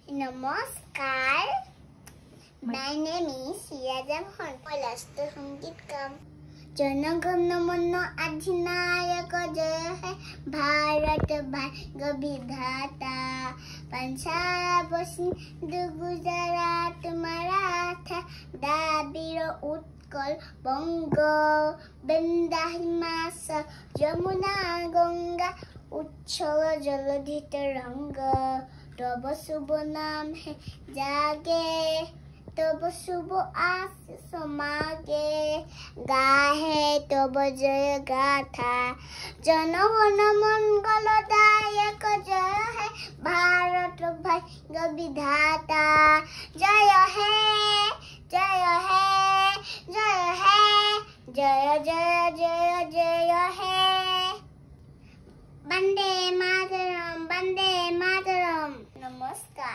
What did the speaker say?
नमस्कार, my name is Siyazam Khan. राष्ट्र संगीत का जन गण मन अधिनायक जय है भारत भाग्य विधाता। पंजाब सिंध गुजरात मराठा द्राविड़ उत्कल बंग विंध्य हिमाचल यमुना गंगा उच्छल जलधि तरंगा। तब शुभ नाम है जागे, तब शुभ आशीष मागे, गाहे तब जय गाथा। जन गण मंगलदायक जय है भारत भाग्य विधाता। जय है जय है जय है जय जय जय जय है। वंदे मातरम, वंदे मातरम। नमस्कार।